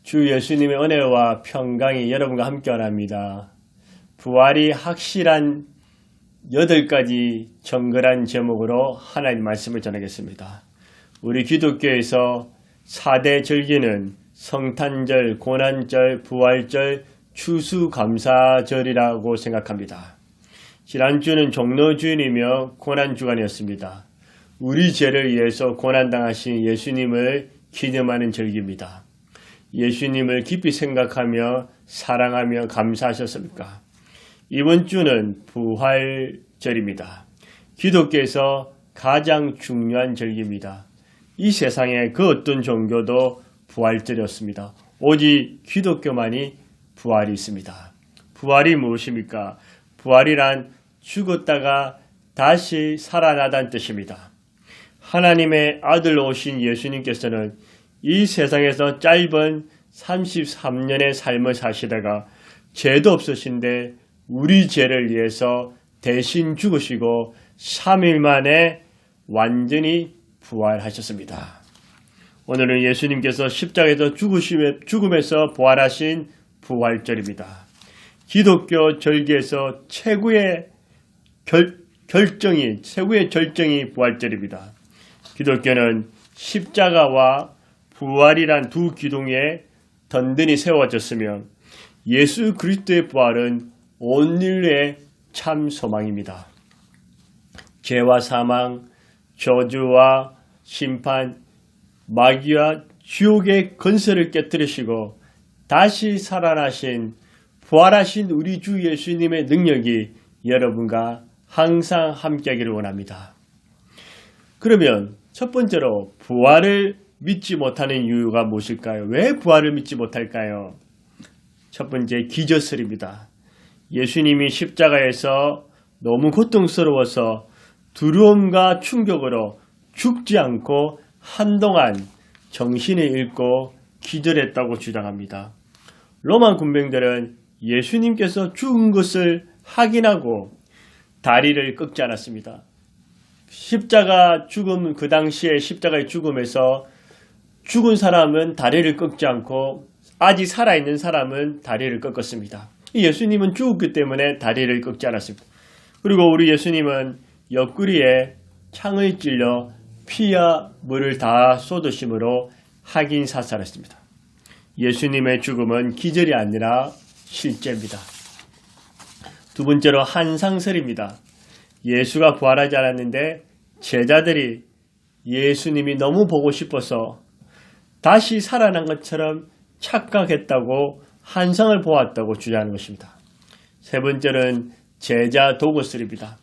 주 예수님의 은혜와 평강이 여러분과 함께 원합니다. 부활이 확실한 8가지 정글한 제목으로 하나님 말씀을 전하겠습니다. 우리 기독교에서 4대 절기는 성탄절, 고난절, 부활절, 추수감사절이라고 생각합니다. 지난주는 종로주일이며 고난주간이었습니다. 우리 죄를 위해서 고난당하신 예수님을 기념하는 절기입니다. 예수님을 깊이 생각하며 사랑하며 감사하셨습니까? 이번 주는 부활절입니다. 기독교에서 가장 중요한 절기입니다. 이 세상에 그 어떤 종교도 부활절이었습니다. 오직 기독교만이 부활이 있습니다. 부활이 무엇입니까? 부활이란 죽었다가 다시 살아나다는 뜻입니다. 하나님의 아들로 오신 예수님께서는 이 세상에서 짧은 33년의 삶을 사시다가 죄도 없으신데 우리 죄를 위해서 대신 죽으시고 3일 만에 완전히 부활하셨습니다. 오늘은 예수님께서 십자가에서 죽음에서 부활하신 부활절입니다. 기독교 절기에서 최고의 절정이 부활절입니다. 기독교는 십자가와 부활이란 두 기둥에 든든히 세워졌으며 예수 그리스도의 부활은 온 인류의 참 소망입니다. 죄와 사망, 저주와 심판, 마귀와 지옥의 건설을 깨뜨리시고 다시 살아나신 부활하신 우리 주 예수님의 능력이 여러분과 항상 함께하기를 원합니다. 그러면 첫 번째로 부활을 믿지 못하는 이유가 무엇일까요? 왜 부활을 믿지 못할까요? 첫 번째 기저설입니다. 예수님이 십자가에서 너무 고통스러워서 두려움과 충격으로 죽지 않고 한동안 정신을 잃고 기절했다고 주장합니다. 로마 군병들은 예수님께서 죽은 것을 확인하고 다리를 꺾지 않았습니다. 십자가 죽음, 그 당시에 십자가의 죽음에서 죽은 사람은 다리를 꺾지 않고 아직 살아있는 사람은 다리를 꺾었습니다. 예수님은 죽었기 때문에 다리를 꺾지 않았습니다. 그리고 우리 예수님은 옆구리에 창을 찔려 피와 물을 다 쏟으심으로 확인 사살했습니다. 예수님의 죽음은 기절이 아니라 실제입니다. 두 번째로 한상설입니다. 예수가 부활하지 않았는데 제자들이 예수님이 너무 보고 싶어서 다시 살아난 것처럼 착각했다고 환상을 보았다고 주장하는 것입니다. 세 번째는 제자 도구설입니다.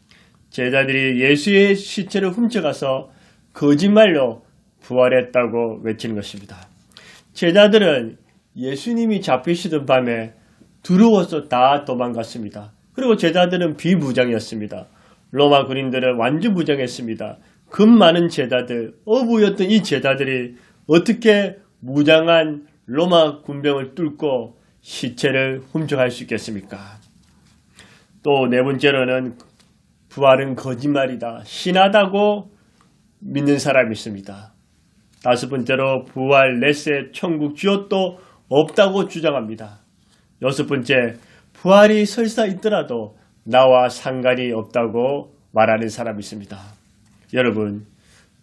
제자들이 예수의 시체를 훔쳐가서 거짓말로 부활했다고 외치는 것입니다. 제자들은 예수님이 잡히시던 밤에 두려워서 다 도망갔습니다. 그리고 제자들은 비무장이었습니다. 로마 군인들은 완전 무장했습니다. 급 많은 제자들, 어부였던 이 제자들이 어떻게 무장한 로마 군병을 뚫고 시체를 훔쳐갈 수 있겠습니까? 또 네 번째로는 부활은 거짓말이다, 신하다고 믿는 사람이 있습니다. 다섯 번째로 부활, 렛세, 천국, 지옥도 없다고 주장합니다. 여섯 번째, 부활이 설사 있더라도 나와 상관이 없다고 말하는 사람이 있습니다. 여러분,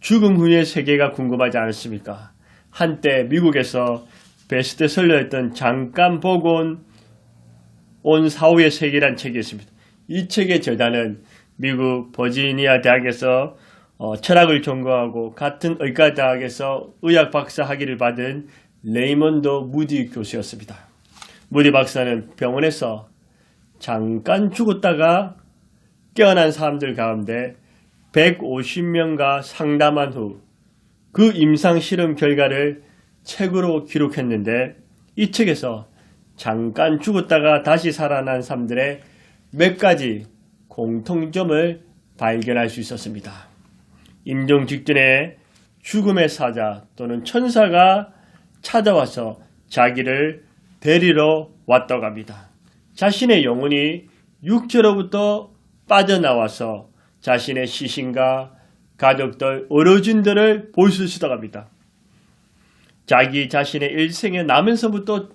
죽음 후의 세계가 궁금하지 않으십니까? 한때 미국에서 베스트셀러였던 잠깐 보고 온 사후의 세계란 책이 있습니다. 이 책의 저자는 미국 버지니아 대학에서 철학을 전공하고 같은 의과대학에서 의학 박사 학위를 받은 레이먼드 무디 교수였습니다. 무디 박사는 병원에서 잠깐 죽었다가 깨어난 사람들 가운데 150명과 상담한 후 그 임상 실험 결과를 책으로 기록했는데 이 책에서 잠깐 죽었다가 다시 살아난 사람들의 몇 가지 공통점을 발견할 수 있었습니다. 임종 직전에 죽음의 사자 또는 천사가 찾아와서 자기를 데리러 왔다고 합니다. 자신의 영혼이 육체로부터 빠져나와서 자신의 시신과 가족들, 어르신들을 볼 수 있었다고 합니다. 자기 자신의 일생에 나면서부터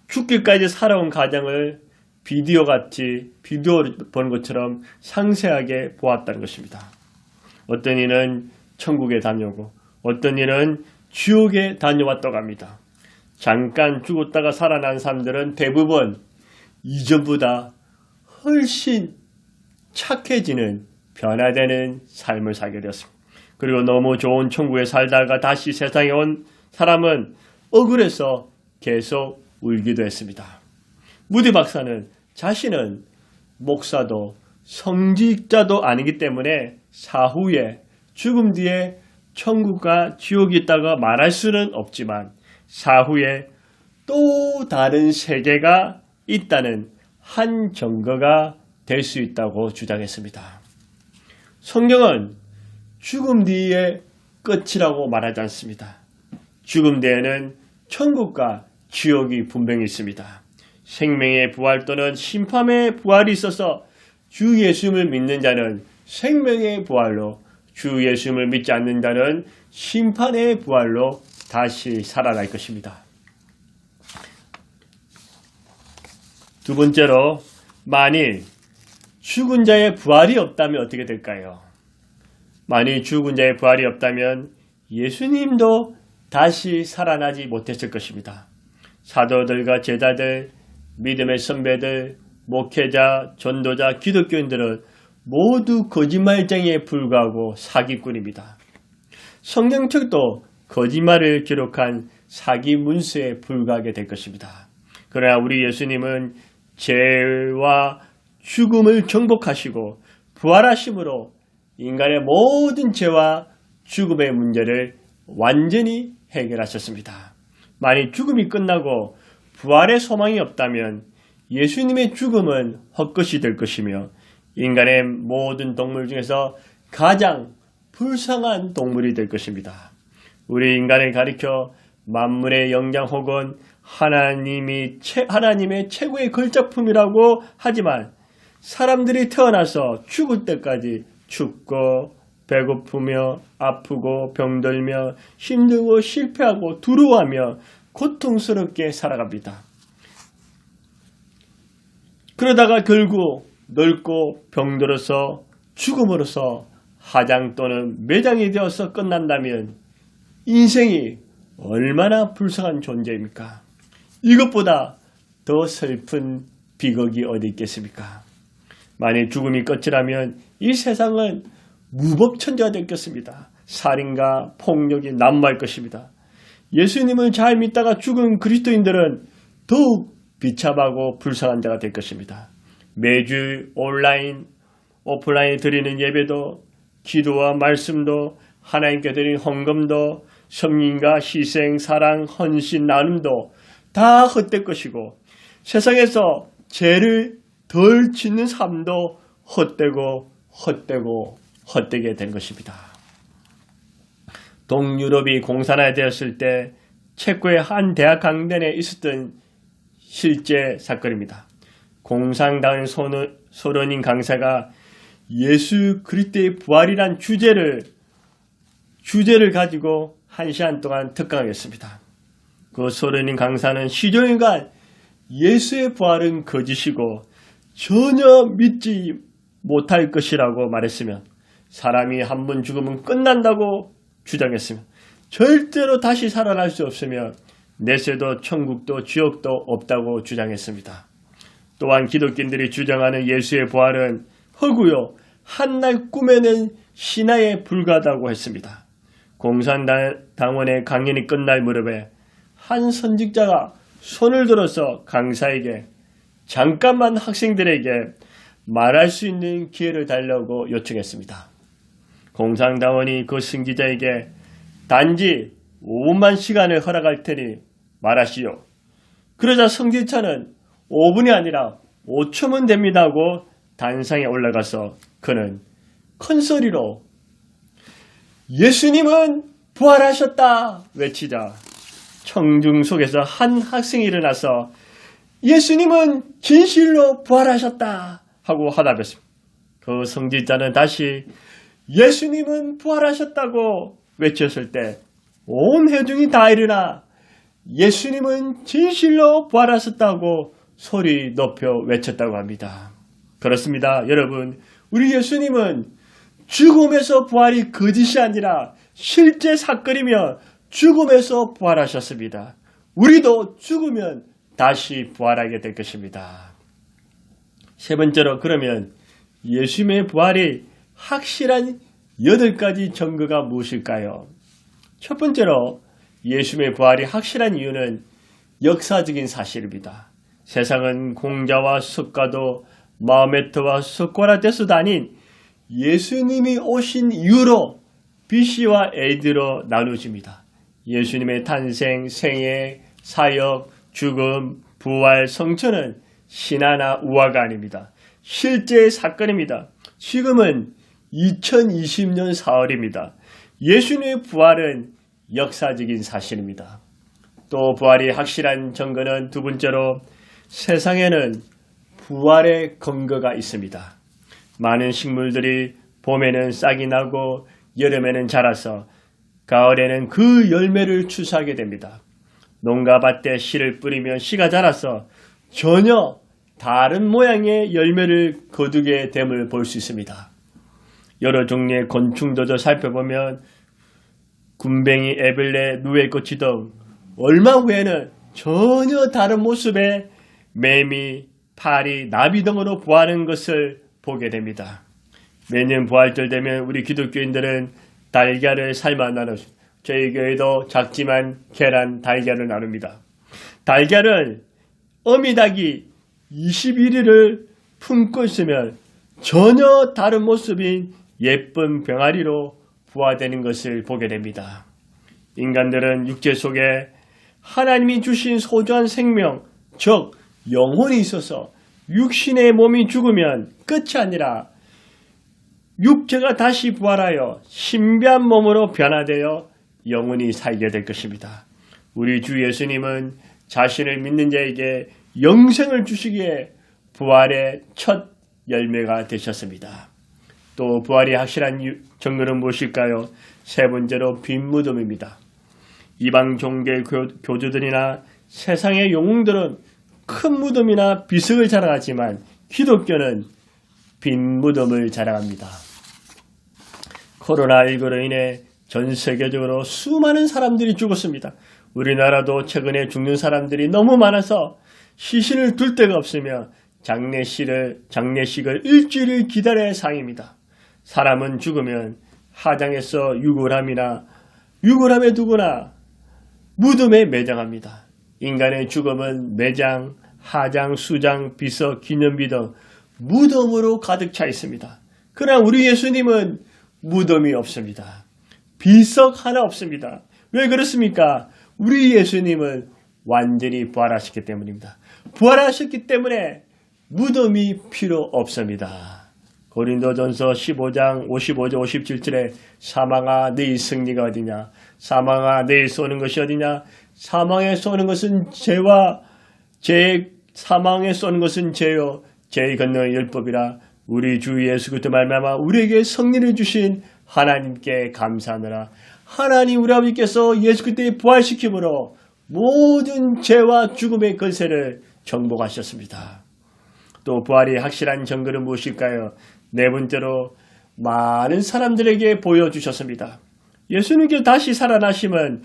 죽기까지 살아온 가정을 비디오 보는 것처럼 상세하게 보았다는 것입니다. 어떤 이는 천국에 다녀오고 어떤 이는 지옥에 다녀왔다고 합니다. 잠깐 죽었다가 살아난 사람들은 대부분 이전보다 훨씬 착해지는 변화되는 삶을 살게 되었습니다. 그리고 너무 좋은 천국에 살다가 다시 세상에 온 사람은 억울해서 계속 울기도 했습니다. 무디 박사는 자신은 목사도 성직자도 아니기 때문에 사후에 죽음 뒤에 천국과 지옥이 있다고 말할 수는 없지만 사후에 또 다른 세계가 있다는 한 증거가 될 수 있다고 주장했습니다. 성경은 죽음 뒤의 끝이라고 말하지 않습니다. 죽음 뒤에는 천국과 지옥이 분명히 있습니다. 생명의 부활 또는 심판의 부활이 있어서 주 예수님을 믿는 자는 생명의 부활로, 주 예수님을 믿지 않는 자는 심판의 부활로 다시 살아날 것입니다. 두 번째로, 만일 죽은 자의 부활이 없다면 어떻게 될까요? 만일 죽은 자의 부활이 없다면 예수님도 다시 살아나지 못했을 것입니다. 사도들과 제자들, 믿음의 선배들, 목회자, 전도자, 기독교인들은 모두 거짓말쟁이에 불과하고 사기꾼입니다. 성경책도 거짓말을 기록한 사기 문서에 불과하게 될 것입니다. 그러나 우리 예수님은 죄와 죽음을 정복하시고 부활하심으로 인간의 모든 죄와 죽음의 문제를 완전히 해결하셨습니다. 만일 죽음이 끝나고 부활의 소망이 없다면 예수님의 죽음은 헛것이 될 것이며 인간의 모든 동물 중에서 가장 불쌍한 동물이 될 것입니다. 우리 인간을 가리켜 만물의 영장 혹은 하나님의 최고의 걸작품이라고 하지만 사람들이 태어나서 죽을 때까지 춥고 배고프며 아프고 병들며 힘들고 실패하고 두려워하며 고통스럽게 살아갑니다. 그러다가 결국 늙고 병들어서 죽음으로써 하장 또는 매장이 되어서 끝난다면 인생이 얼마나 불쌍한 존재입니까? 이것보다 더 슬픈 비극이 어디 있겠습니까? 만일 죽음이 끝이라면 이 세상은 무법천지가 될 것입니다. 살인과 폭력이 난무할 것입니다. 예수님을 잘 믿다가 죽은 그리스도인들은 더욱 비참하고 불쌍한 자가 될 것입니다. 매주 온라인, 오프라인에 드리는 예배도, 기도와 말씀도, 하나님께 드리는 헌금도, 섬김과 희생, 사랑, 헌신, 나눔도 다 헛될 것이고 세상에서 죄를 덜 짓는 삶도 헛되게 된 것입니다. 동유럽이 공산화되었을 때 체코의 한 대학 강단에 있었던 실제 사건입니다. 공산당 소련인 강사가 예수 그리스도의 부활이란 주제를 가지고 1시간 동안 특강하겠습니다. 그 소련인 강사는 시종일관 예수의 부활은 거짓이고 전혀 믿지 못할 것이라고 말했으며 사람이 한 번 죽으면 끝난다고 주장했으며 절대로 다시 살아날 수 없으며 내세도 천국도 지옥도 없다고 주장했습니다. 또한 기독교인들이 주장하는 예수의 부활은 허구요 한날 꿈에는 신화에 불과하다고 했습니다. 공산당원의 강연이 끝날 무렵에 한 선직자가 손을 들어서 강사에게 잠깐만 학생들에게 말할 수 있는 기회를 달라고 요청했습니다. 공산당원이 그 선지자에게 단지 5분만 시간을 허락할 테니 말하시오. 그러자 선지자는 5분이 아니라 5초면 됩니다고 단상에 올라가서 그는 큰 소리로 예수님은 부활하셨다 외치자 청중 속에서 한 학생이 일어나서 예수님은 진실로 부활하셨다 하고 화답했습니다. 그 선지자는 다시 예수님은 부활하셨다고 외쳤을 때 온 회중이 다 일어나 예수님은 진실로 부활하셨다고 소리 높여 외쳤다고 합니다. 그렇습니다. 여러분, 우리 예수님은 죽음에서 부활이 거짓이 아니라 실제 사건이며 죽음에서 부활하셨습니다. 우리도 죽으면 다시 부활하게 될 것입니다. 세 번째로, 그러면 예수님의 부활이 확실한 8가지 증거가 무엇일까요? 첫 번째로, 예수님의 부활이 확실한 이유는 역사적인 사실입니다. 세상은 공자와 석가도 마호메트와 소크라테스도 아닌 예수님이 오신 이후로 BC와 AD로 나누어집니다. 예수님의 탄생, 생애, 사역, 죽음, 부활, 성천은 신화나 우화가 아닙니다. 실제 사건입니다. 지금은 2020년 4월입니다. 예수님의 부활은 역사적인 사실입니다. 또 부활이 확실한 증거는 두 번째로, 세상에는 부활의 근거가 있습니다. 많은 식물들이 봄에는 싹이 나고 여름에는 자라서 가을에는 그 열매를 추수하게 됩니다. 농가밭에 씨를 뿌리면 씨가 자라서 전혀 다른 모양의 열매를 거두게 됨을 볼 수 있습니다. 여러 종류의 곤충들도 살펴보면 군뱅이, 애벌레, 누에꽃이 등 얼마 후에는 전혀 다른 모습의 매미, 파리, 나비 등으로 부화하는 것을 보게 됩니다. 매년 부활절 되면 우리 기독교인들은 달걀을 삶아 나눕니다. 저희 교회도 작지만 계란, 달걀을 나눕니다. 달걀은 어미닭이 21일을 품고 있으면 전혀 다른 모습인 예쁜 병아리로 부화되는 것을 보게 됩니다. 인간들은 육체 속에 하나님이 주신 소중한 생명, 즉 영혼이 있어서 육신의 몸이 죽으면 끝이 아니라 육체가 다시 부활하여 신비한 몸으로 변화되어 영원히 살게 될 것입니다. 우리 주 예수님은 자신을 믿는 자에게 영생을 주시기에 부활의 첫 열매가 되셨습니다. 또 부활이 확실한 증거는 무엇일까요? 세 번째로 빈 무덤입니다. 이방 종교 교주들이나 세상의 영웅들은 큰 무덤이나 비석을 자랑하지만 기독교는 빈 무덤을 자랑합니다. 코로나19로 인해 전 세계적으로 수많은 사람들이 죽었습니다. 우리나라도 최근에 죽는 사람들이 너무 많아서 시신을 둘 데가 없으며 장례식을 일주일을 기다려야 할 상황입니다. 사람은 죽으면 하장에서 유골함에 두거나 무덤에 매장합니다. 인간의 죽음은 매장, 하장, 수장, 비석, 기념비 등 무덤으로 가득 차 있습니다. 그러나 우리 예수님은 무덤이 없습니다. 비석 하나 없습니다. 왜 그렇습니까? 우리 예수님은 완전히 부활하셨기 때문입니다. 부활하셨기 때문에 무덤이 필요 없습니다. 고린도전서 15장 55절 57절에 사망아 너희 승리가 어디냐? 사망아 너희 쏘는 것이 어디냐? 사망에 쏘는 것은 사망에 쏘는 것은 죄요 죄의 건너의 율법이라. 우리 주 예수 그리스도 말미암아 우리에게 승리를 주신 하나님께 감사하노라. 하나님 우리 아버지께서 예수 그리스도의 부활시킴으로 모든 죄와 죽음의 권세를 정복하셨습니다. 또 부활이 확실한 증거는 무엇일까요? 네 번째로 많은 사람들에게 보여주셨습니다. 예수님께서 다시 살아나심은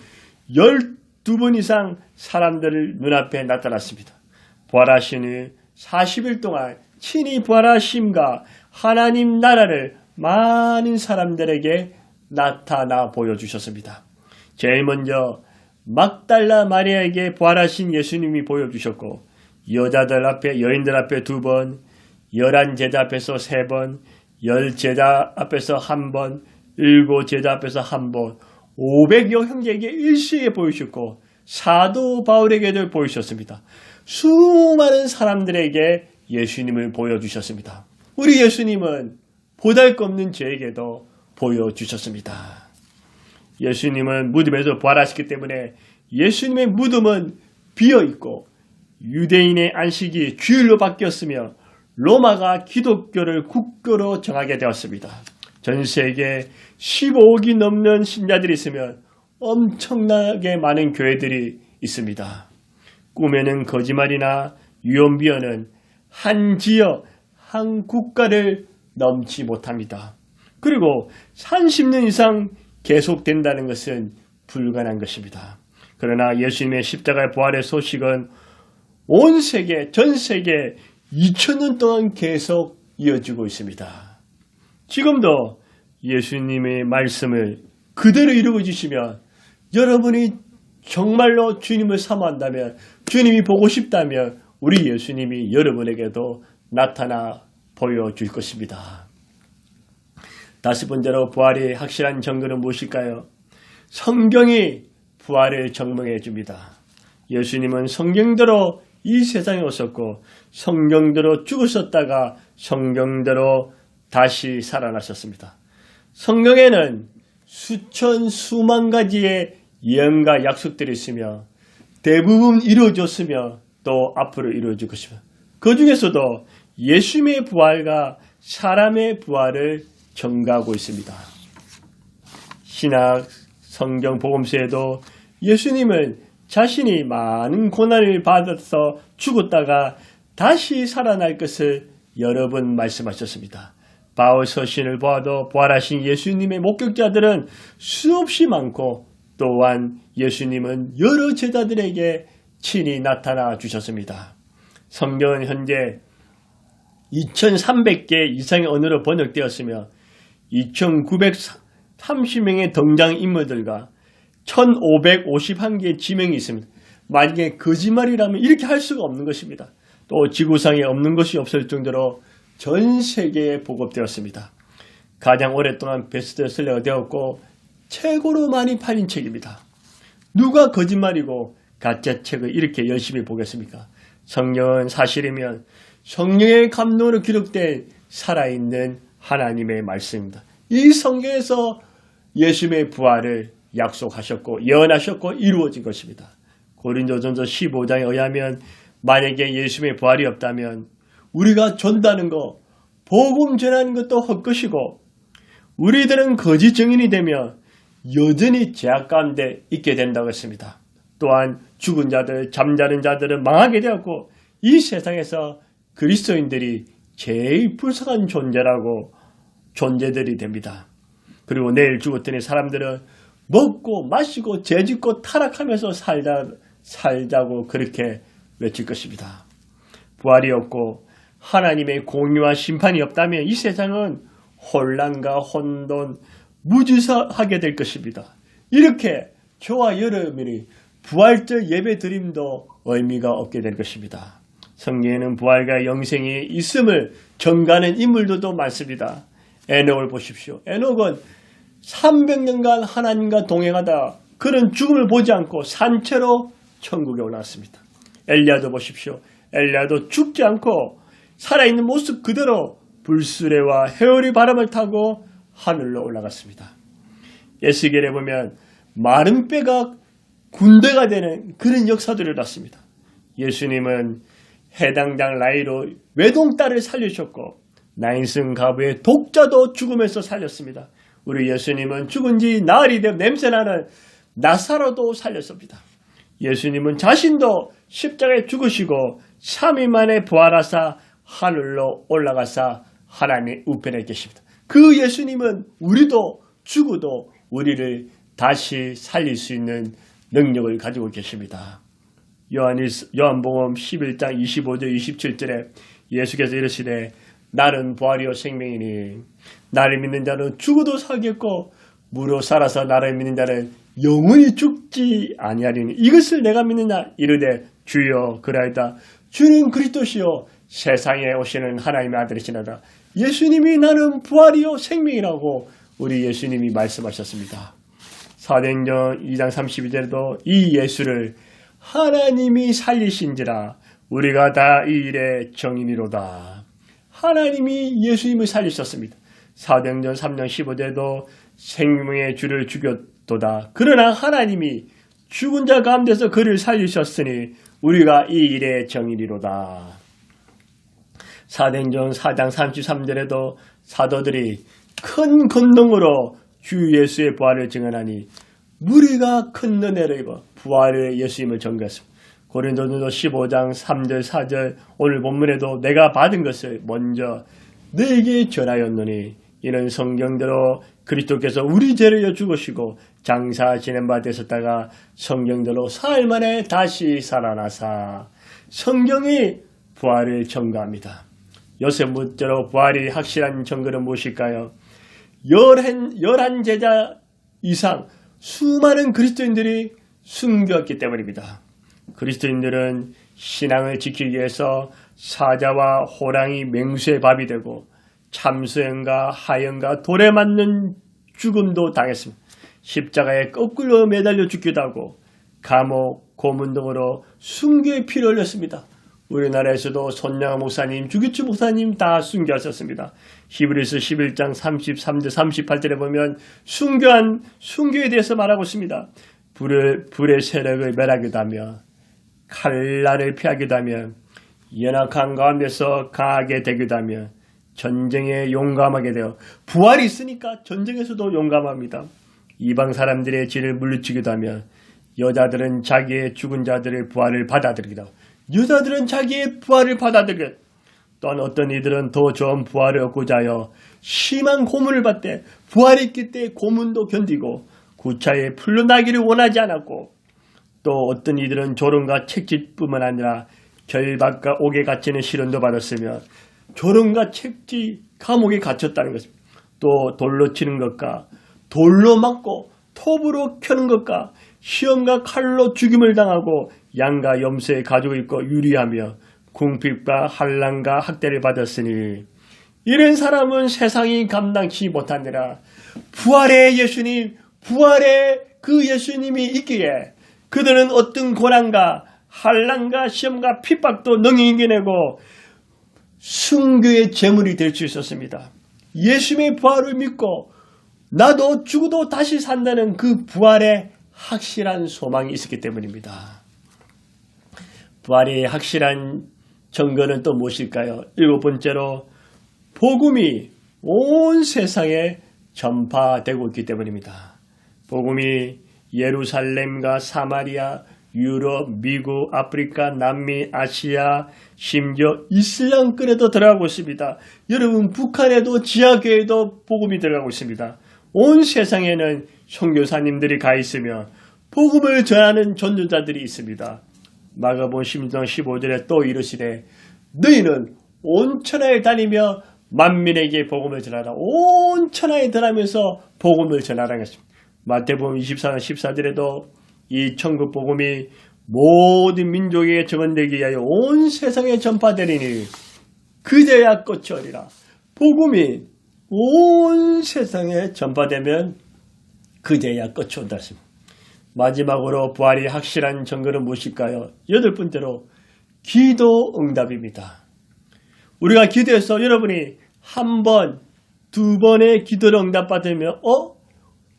12번 이상 사람들을 눈앞에 나타났습니다. 부활하신 후 40일 동안 친히 부활하심과 하나님 나라를 많은 사람들에게 나타나 보여주셨습니다. 제일 먼저 막달라 마리아에게 부활하신 예수님이 보여주셨고 여인들 앞에 2번, 11제자 앞에서 3번, 10제자 앞에서 1번, 7제자 앞에서 1번, 500여 형제에게 일시에 보이셨고 사도 바울에게도 보이셨습니다. 수많은 사람들에게 예수님을 보여주셨습니다. 우리 예수님은 보잘것없는 저에게도 보여주셨습니다. 예수님은 무덤에서 부활하셨기 때문에 예수님의 무덤은 비어있고 유대인의 안식이 주일로 바뀌었으며 로마가 기독교를 국교로 정하게 되었습니다. 전 세계에 15억이 넘는 신자들이 있으면 엄청나게 많은 교회들이 있습니다. 꿈에는 거짓말이나 유언비어는 한 지역, 한 국가를 넘지 못합니다. 그리고 30년 이상 계속된다는 것은 불가능한 것입니다. 그러나 예수님의 십자가의 부활의 소식은 온 세계, 전 세계 2000년 동안 계속 이어지고 있습니다. 지금도 예수님의 말씀을 그대로 이루어 주시면 여러분이 정말로 주님을 사모한다면, 주님이 보고 싶다면 우리 예수님이 여러분에게도 나타나 보여줄 것입니다. 다시 번째로 부활의 확실한 증거는 무엇일까요? 성경이 부활을 증명해 줍니다. 예수님은 성경대로 이 세상에 오셨고 성경대로 죽으셨다가 성경대로 다시 살아나셨습니다. 성경에는 수천 수만 가지의 예언과 약속들이 있으며 대부분 이루어졌으며 또 앞으로 이루어질 것입니다. 그 중에서도 예수님의 부활과 사람의 부활을 증가하고 있습니다. 신약 성경 복음서에도 예수님은 자신이 많은 고난을 받아서 죽었다가 다시 살아날 것을 여러 번 말씀하셨습니다. 바울 서신을 보아도 부활하신 예수님의 목격자들은 수없이 많고 또한 예수님은 여러 제자들에게 친히 나타나 주셨습니다. 성경은 현재 2300개 이상의 언어로 번역되었으며 2930명의 등장인물들과 1551개의 지명이 있습니다. 만약에 거짓말이라면 이렇게 할 수가 없는 것입니다. 또 지구상에 없는 것이 없을 정도로 전 세계에 보급되었습니다. 가장 오랫동안 베스트셀러가 되었고 최고로 많이 팔린 책입니다. 누가 거짓말이고 가짜 책을 이렇게 열심히 보겠습니까? 성경은 사실이면 성령의 감동으로 기록된 살아있는 하나님의 말씀입니다. 이 성경에서 예수님의 부활을 약속하셨고 예언하셨고 이루어진 것입니다. 고린도전서 15장에 의하면 만약에 예수님의 부활이 없다면 우리가 전다는 것, 복음 전하는 것도 헛것이고 우리들은 거짓 증인이 되며 여전히 죄악 가운데 있게 된다고 했습니다. 또한 죽은 자들, 잠자는 자들은 망하게 되었고 이 세상에서 그리스도인들이 제일 불쌍한 존재들이 됩니다. 그리고 내일 죽었더니 사람들은 먹고 마시고 죄짓고 타락하면서 살자고 그렇게 외칠 것입니다. 부활이 없고 하나님의 공의와 심판이 없다면 이 세상은 혼란과 혼돈, 무지사하게 될 것입니다. 이렇게 저와 여러분이 부활절 예배 드림도 의미가 없게 될 것입니다. 성경에는 부활과 영생이 있음을 전가하는 인물들도 많습니다. 에녹을 보십시오. 에녹은 300년간 하나님과 동행하다 그는 죽음을 보지 않고 산채로 천국에 올라갔습니다. 엘리야도 보십시오. 엘리야도 죽지 않고 살아있는 모습 그대로 불수레와 회오리 바람을 타고 하늘로 올라갔습니다. 에스겔에 보면 마른 뼈가 군대가 되는 그런 역사들을 봤습니다. 예수님은 해당당 라이로 외동딸을 살리셨고 나인승 가부의 독자도 죽음에서 살렸습니다. 우리 예수님은 죽은 지 나흘이 되어 냄새나는 나사로도 살렸습니다. 예수님은 자신도 십자가에 죽으시고 3일 만에 부활하사 하늘로 올라가사 하나님의 우편에 계십니다. 그 예수님은 우리도 죽어도 우리를 다시 살릴 수 있는 능력을 가지고 계십니다. 요한복음 11장 25절 27절에 예수께서 이르시되 나는 부활이요 생명이니 나를 믿는 자는 죽어도 살겠고 무릇 살아서 나를 믿는 자는 영원히 죽지 아니하리니 이것을 내가 믿느냐 이르되 주여 그라이다 주는 그리스도시요 세상에 오시는 하나님의 아들이시나다. 예수님이 나는 부활이요 생명이라고 우리 예수님이 말씀하셨습니다. 사도행전 2장 32절에도 이 예수를 하나님이 살리신지라 우리가 다 이 일의 정인이로다. 하나님이 예수님을 살리셨습니다. 사도행전 3장 15절에도 생명의 주를 죽였도다. 그러나 하나님이 죽은 자 가운데서 그를 살리셨으니 우리가 이 일의 정인이로다. 사도행전 4장 33절에도 사도들이 큰 권능으로 주 예수의 부활을 증언하니 무리가 큰 은혜를 입어 부활의 예수님을 전가했습니다. 고린도전서 15장 3절 4절 오늘 본문에도 내가 받은 것을 먼저 너에게 전하였노니 이는 성경대로 그리스도께서 우리 죄를 죽으시고 장사 지낸 바 되셨다가 성경대로 사흘 만에 다시 살아나사 성경이 부활을 전가합니다. 요셉 문자로 부활이 확실한 증거는 무엇일까요? 11 제자 이상 수많은 그리스도인들이 숨겼기 때문입니다. 그리스도인들은 신앙을 지키기 위해서 사자와 호랑이 맹수의 밥이 되고 참수형과 하형과 돌에 맞는 죽음도 당했습니다. 십자가에 거꾸로 매달려 죽기도 하고 감옥, 고문 등으로 순교의 피를 흘렸습니다. 우리나라에서도 손양아 목사님, 주기추 목사님 다 순교하셨습니다. 히브리서 11장 33절 38절에 보면 순교에 대해서 말하고 있습니다. 불의 세력을 멸하기도 하며 칼날을 피하기도 하며 연약한 가운데서 강하게 되기도 하며 전쟁에 용감하게 되어 부활이 있으니까 전쟁에서도 용감합니다. 이방 사람들의 진을 물리치기도 하며 여자들은 자기의 죽은 자들의 부활을 받아들이기도 하고 여자들은 자기의 부활을 받아들이기도 하고 또한 어떤 이들은 더 좋은 부활을 얻고자 하여 심한 고문을 받되 부활이 있기 때문에 고문도 견디고 구차에 풀려나기를 원하지 않았고 또 어떤 이들은 조롱과 책짓뿐만 아니라 결박과 옥에 갇히는 시련도 받았으며 조롱과 책짓 감옥에 갇혔다는 것입니다. 또 돌로 치는 것과 돌로 맞고 톱으로 켜는 것과 시험과 칼로 죽임을 당하고 양과 염소의 가죽을 입고 유리하며 궁핍과 환난과 학대를 받았으니 이런 사람은 세상이 감당치 못하느라 부활의 예수님, 부활의 그 예수님이 있기에 그들은 어떤 고난과 환난과 시험과 핍박도 능히 이겨내고 순교의 제물이 될 수 있었습니다. 예수님의 부활을 믿고 나도 죽어도 다시 산다는 그 부활의 확실한 소망이 있었기 때문입니다. 부활의 확실한 증거는 또 무엇일까요? 7번째로 복음이 온 세상에 전파되고 있기 때문입니다. 복음이 예루살렘과 사마리아, 유럽, 미국, 아프리카, 남미, 아시아, 심지어 이슬람권에도 들어가고 있습니다. 여러분 북한에도 지하교회에도 복음이 들어가고 있습니다. 온 세상에는 선교사님들이 가 있으며 복음을 전하는 전도자들이 있습니다. 마가복음 16장 15절에 또 이르시되 너희는 온 천하에 다니며 만민에게 복음을 전하라. 온 천하에 다니면서 복음을 전하라는 것입니다. 마태복음 24장 14절에도 이 천국 복음이 모든 민족에게 증언되기 위하여 온 세상에 전파되리니 그제야 끝이 오리라. 복음이 온 세상에 전파되면 그제야 끝이 온다. 마지막으로 부활이 확실한 증거는 무엇일까요? 8번째로 기도 응답입니다. 우리가 기도해서 여러분이 한 번, 두 번의 기도를 응답받으면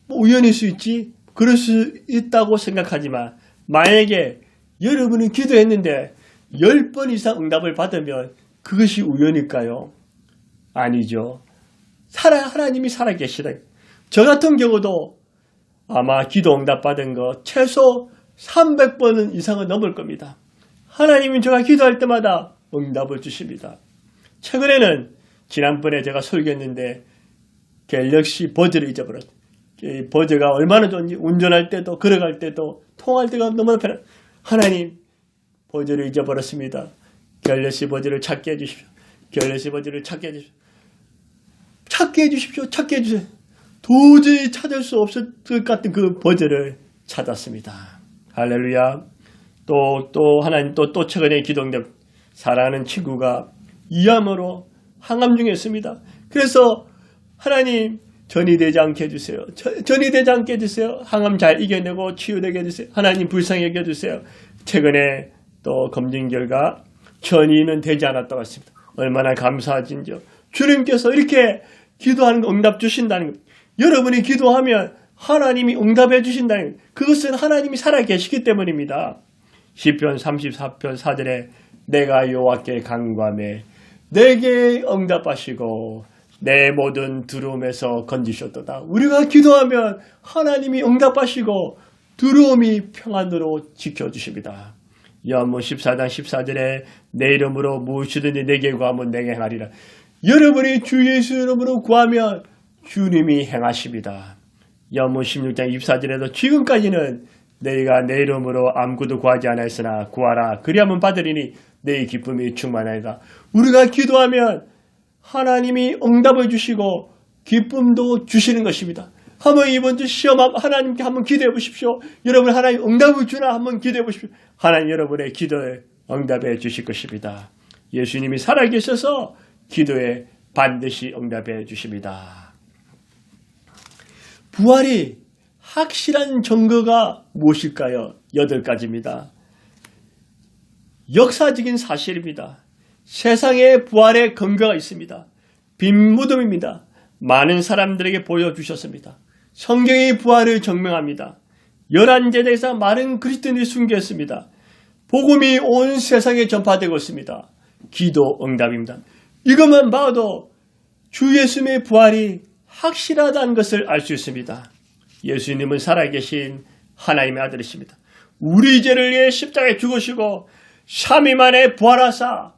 우연일 수 있지? 그럴 수 있다고 생각하지만 만약에 여러분이 기도했는데 10번 이상 응답을 받으면 그것이 우연일까요? 아니죠. 하나님이 살아계시다. 저 같은 경우도 아마 기도 응답 받은 거 최소 300번 이상은 넘을 겁니다. 하나님은 제가 기도할 때마다 응답을 주십니다. 최근에는 지난번에 제가 설교했는데 갤럭시 버즈를 잊어버렸어요. 버즈가 얼마나 좋은지 운전할 때도 걸어갈 때도 통화할 때가 너무나 편해요. 하나님 버즈를 잊어버렸습니다. 갤럭시 버즈를 찾게 해주십시오. 갤럭시 버즈를 찾게 해주십시오. 찾게 해주십시오. 찾게 해주세요. 도저히 찾을 수 없을 것 같은 그 버즈를 찾았습니다. 할렐루야. 또 하나님 또 최근에 기도응답 사랑하는 친구가 이암으로 항암 중에 있습니다. 그래서 하나님 전이 되지 않게 해주세요. 전이 되지 않게 해주세요. 항암 잘 이겨내고 치유되게 해주세요. 하나님 불쌍히 여겨주세요. 최근에 또 검진 결과 전이는 되지 않았다고 했습니다. 얼마나 감사하진지요. 주님께서 이렇게 기도하는 거 응답 주신다는 것. 여러분이 기도하면 하나님이 응답해 주신다는 것. 그것은 하나님이 살아계시기 때문입니다. 시편 34편 4절에 내가 여호와께 간구하매 내게 응답하시고 내 모든 두려움에서 건지셨도다. 우리가 기도하면 하나님이 응답하시고 두려움이 평안으로 지켜주십니다. 요한복음 14장 14절에 내 이름으로 무엇이든지 내게 구하면 내게 행하리라. 여러분이 주 예수 이름으로 구하면 주님이 행하십니다. 요한복음 16장 24절에도 지금까지는 너희가 내 이름으로 아무것도 구하지 않았으나 구하라 그리하면 받으리니 너희 기쁨이 충만하리라. 우리가 기도하면 하나님이 응답을 주시고 기쁨도 주시는 것입니다. 한번 이번 주 시험 하나님께 한번 기도해 보십시오. 여러분 하나님 응답을 주나 한번 기도해 보십시오. 하나님 여러분의 기도에 응답해 주실 것입니다. 예수님이 살아계셔서 기도에 반드시 응답해 주십니다. 부활이 확실한 증거가 무엇일까요? 8가지입니다. 역사적인 사실입니다. 세상에 부활의 근거가 있습니다. 빈 무덤입니다. 많은 사람들에게 보여주셨습니다. 성경이 부활을 증명합니다. 11제자에서 많은 그리스도인이 숨겼습니다. 복음이 온 세상에 전파되고 있습니다. 기도 응답입니다. 이것만 봐도 주 예수님의 부활이 확실하다는 것을 알 수 있습니다. 예수님은 살아계신 하나님의 아들이십니다. 우리 죄를 위해 십자가에 죽으시고 3일 만에 부활하사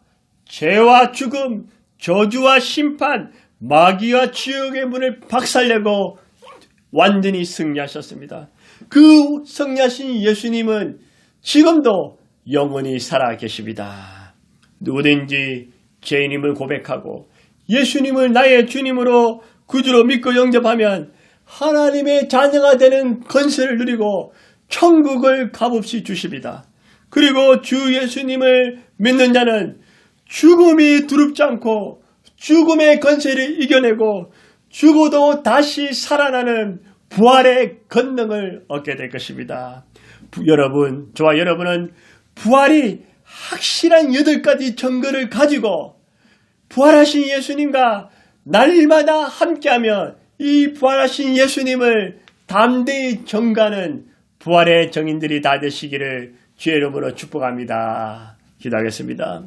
죄와 죽음, 저주와 심판, 마귀와 지옥의 문을 박살내고 완전히 승리하셨습니다. 그 승리하신 예수님은 지금도 영원히 살아계십니다. 누구든지 죄인임을 고백하고 예수님을 나의 주님으로 구주로 믿고 영접하면 하나님의 자녀가 되는 권세를 누리고 천국을 값없이 주십니다. 그리고 주 예수님을 믿는 자는 죽음이 두렵지 않고 죽음의 권세를 이겨내고 죽어도 다시 살아나는 부활의 권능을 얻게 될 것입니다. 여러분, 저와 여러분은 부활이 확실한 8가지 증거를 가지고 부활하신 예수님과 날마다 함께하며 이 부활하신 예수님을 담대히 전가하는 부활의 증인들이 다 되시기를 주의 이름으로 축복합니다. 기도하겠습니다.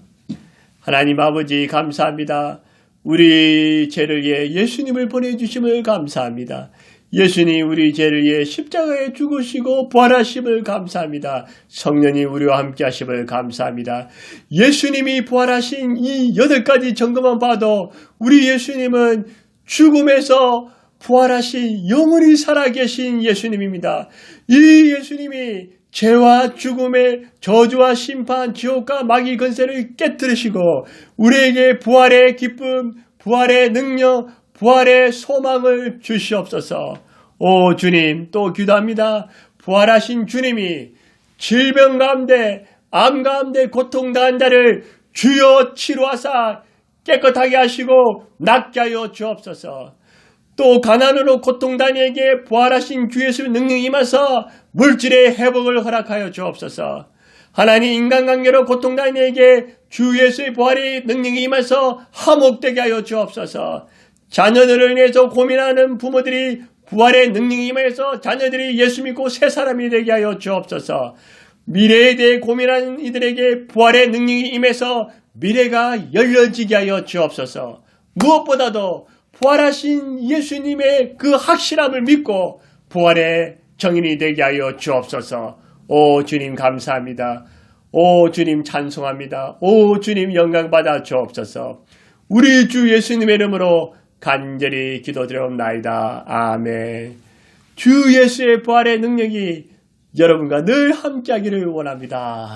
하나님 아버지 감사합니다. 우리 죄를 위해 예수님을 보내주심을 감사합니다. 예수님 우리 죄를 위해 십자가에 죽으시고 부활하심을 감사합니다. 성령이 우리와 함께 하심을 감사합니다. 예수님이 부활하신 이 8가지 증거만 봐도 우리 예수님은 죽음에서 부활하신 영원히 살아계신 예수님입니다. 이 예수님이 죄와 죽음의 저주와 심판, 지옥과 마귀 권세를 깨뜨리시고 우리에게 부활의 기쁨, 부활의 능력, 부활의 소망을 주시옵소서. 오 주님, 또 기도합니다. 부활하신 주님이 질병 가운데, 암 가운데 고통당한 자를 주여 치료하사 깨끗하게 하시고 낫게 하여 주옵소서. 또 가난으로 고통당한 이에게 부활하신 주 예수의 능력이 임하서 물질의 회복을 허락하여 주옵소서. 하나님 인간관계로 고통당한 이에게 주 예수의 부활의 능력이 임하서 화목되게 하여 주옵소서. 자녀들을 인해서 고민하는 부모들이 부활의 능력이 임하여서 자녀들이 예수 믿고 새 사람이 되게 하여 주옵소서. 미래에 대해 고민하는 이들에게 부활의 능력이 임해서 미래가 열려지게 하여 주옵소서. 무엇보다도 부활하신 예수님의 그 확실함을 믿고 부활의 정인이 되게 하여 주옵소서. 오 주님 감사합니다. 오 주님 찬송합니다. 오 주님 영광 받아 주옵소서. 우리 주 예수님의 이름으로 간절히 기도드려옵나이다. 아멘. 주 예수의 부활의 능력이 여러분과 늘 함께하기를 원합니다.